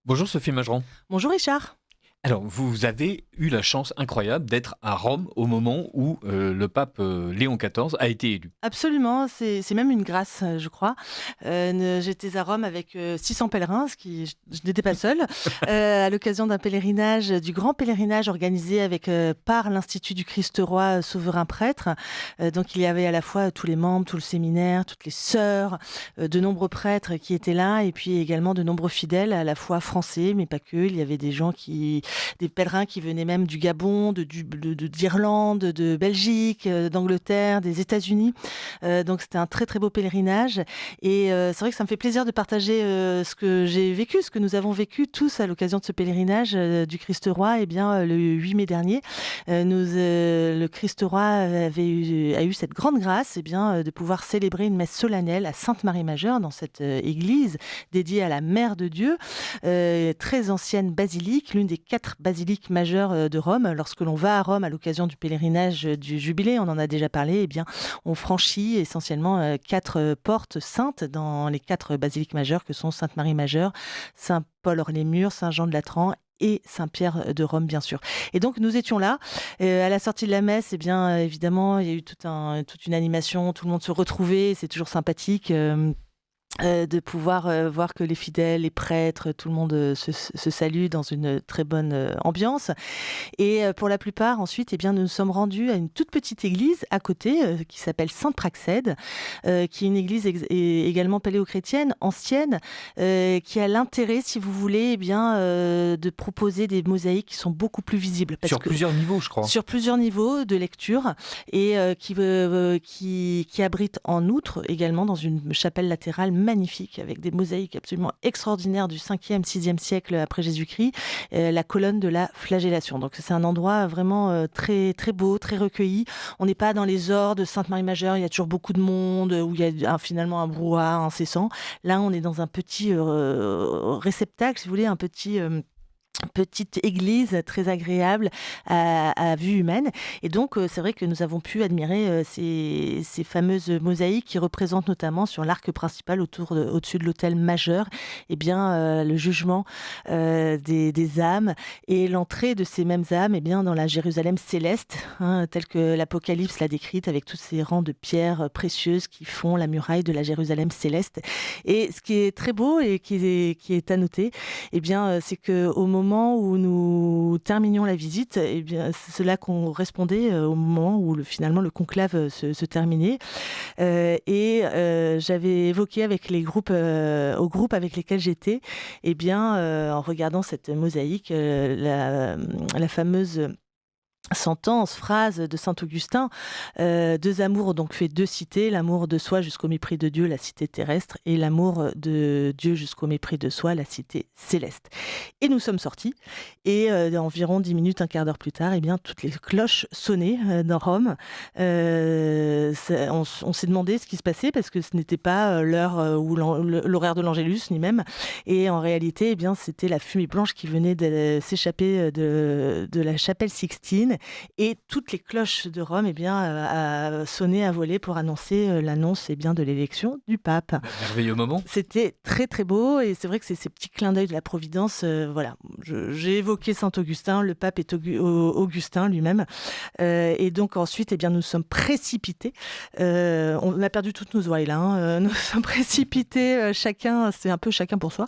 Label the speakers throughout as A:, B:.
A: Bonjour Sophie Majeran.
B: Bonjour Richard.
A: Alors, vous avez eu la chance incroyable d'être à Rome au moment où le pape Léon XIV a été élu.
B: Absolument, c'est même une grâce, je crois. J'étais à Rome avec 600 pèlerins, je n'étais pas seule, à l'occasion d'un pèlerinage, du grand pèlerinage organisé par l'Institut du Christ Roi Souverain Prêtre. Donc il y avait à la fois tous les membres, tout le séminaire, toutes les sœurs, de nombreux prêtres qui étaient là, et puis également de nombreux fidèles, à la fois français, mais pas que. Il y avait des pèlerins qui venaient même du Gabon, d'Irlande, de Belgique, d'Angleterre, des États-Unis. Donc c'était un très très beau pèlerinage. Et c'est vrai que ça me fait plaisir de partager ce que j'ai vécu, ce que nous avons vécu tous à l'occasion de ce pèlerinage du Christ Roi. Eh bien, le 8 mai dernier, le Christ Roi a eu cette grande grâce, de pouvoir célébrer une messe solennelle à Sainte-Marie-Majeure, dans cette église dédiée à la Mère de Dieu, très ancienne basilique, l'une des 4 basiliques majeures de Rome. Lorsque l'on va à Rome à l'occasion du pèlerinage du Jubilé, on en a déjà parlé, on franchit essentiellement 4 portes saintes dans les 4 basiliques majeures que sont Sainte-Marie-Majeure, Saint-Paul-hors-les-Murs, Saint-Jean-de-Latran et Saint-Pierre de Rome, bien sûr. Et donc, nous étions là. À la sortie de la messe, évidemment, il y a eu toute une animation, tout le monde se retrouvait, c'est toujours sympathique. De pouvoir voir que les fidèles, les prêtres, tout le monde se salue dans une très bonne ambiance. Et pour la plupart, ensuite, nous nous sommes rendus à une toute petite église à côté qui s'appelle Sainte-Praxède, qui est une église également paléochrétienne, ancienne, qui a l'intérêt, si vous voulez, de proposer des mosaïques qui sont beaucoup plus visibles.
A: Sur plusieurs niveaux, je crois.
B: Sur plusieurs niveaux de lecture, et qui abrite en outre également dans une chapelle latérale magnifique avec des mosaïques absolument extraordinaires du 5e, 6e siècle après Jésus-Christ, la colonne de la flagellation. Donc c'est un endroit vraiment très, très beau, très recueilli. On n'est pas dans les ordes de Sainte-Marie-Majeure, il y a toujours beaucoup de monde, où il y a finalement un brouhaha incessant. Là, on est dans un petit réceptacle, si vous voulez, petite église très agréable à vue humaine. Et donc, c'est vrai que nous avons pu admirer ces fameuses mosaïques qui représentent notamment sur l'arc principal au-dessus de l'autel majeur, le jugement des âmes et l'entrée de ces mêmes âmes dans la Jérusalem céleste, telle que l'Apocalypse l'a décrite, avec tous ces rangs de pierres précieuses qui font la muraille de la Jérusalem céleste. Et ce qui est très beau et qui est à noter, c'est qu'au moment où nous terminions la visite, cela correspondait au moment où finalement le conclave se terminait. J'avais évoqué avec au groupe avec lesquels j'étais, en regardant cette mosaïque, la fameuse phrase de saint Augustin, 2 amours ont donc fait 2 cités, l'amour de soi jusqu'au mépris de Dieu, la cité terrestre, et l'amour de Dieu jusqu'au mépris de soi, la cité céleste. Et nous sommes sortis, et environ 10 minutes, un quart d'heure plus tard, toutes les cloches sonnaient dans Rome. On s'est demandé ce qui se passait, parce que ce n'était pas l'heure ou l'horaire de l'Angélus, ni même. Et en réalité, c'était la fumée blanche qui venait de s'échapper de la chapelle Sixtine. Et toutes les cloches de Rome a sonné à voler pour annoncer l'annonce de l'élection du pape.
A: Merveilleux moment.
B: C'était très très beau, et c'est vrai que c'est ces petits clins d'œil de la Providence. J'ai évoqué saint Augustin, le pape est Augustin lui-même. Et donc ensuite, nous sommes précipités. On a perdu toutes nos ouailles là. Nous sommes précipités, c'est un peu chacun pour soi,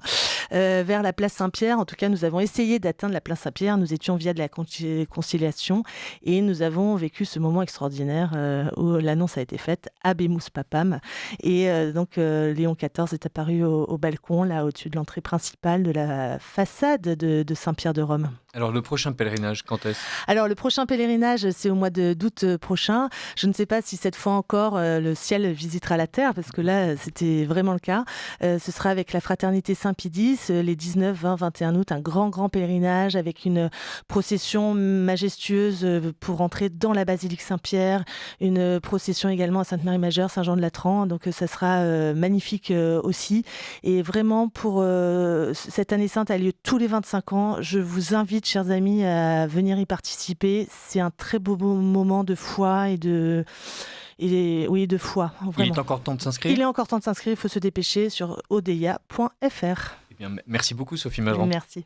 B: vers la place Saint-Pierre. En tout cas, nous avons essayé d'atteindre la place Saint-Pierre. Nous étions via de la conciliation, et nous avons vécu ce moment extraordinaire où l'annonce a été faite, Habemus Papam, et Léon XIV est apparu au balcon, là au-dessus de l'entrée principale de la façade de Saint-Pierre de Rome.
A: Alors le prochain pèlerinage, quand est-ce ?
B: Alors le prochain pèlerinage, c'est au mois d'août prochain. Je ne sais pas si cette fois encore le ciel visitera la terre, parce que là c'était vraiment le cas. Ce sera avec la Fraternité Saint-Pédis les 19, 20, 21 août, un grand pèlerinage avec une procession majestueuse pour entrer dans la basilique Saint-Pierre, une procession également à Sainte-Marie-Majeure, Saint-Jean-de-Latran. Donc ça sera magnifique aussi. Et vraiment, pour cette année sainte a lieu tous les 25 ans. Je vous invite, chers amis, à venir y participer. C'est un très beau moment de foi de foi. Vraiment.
A: Il est encore temps de s'inscrire ?
B: Il est encore temps de s'inscrire, il faut se dépêcher sur odeia.fr.
A: Bien, merci beaucoup Sophie Major.
B: Merci.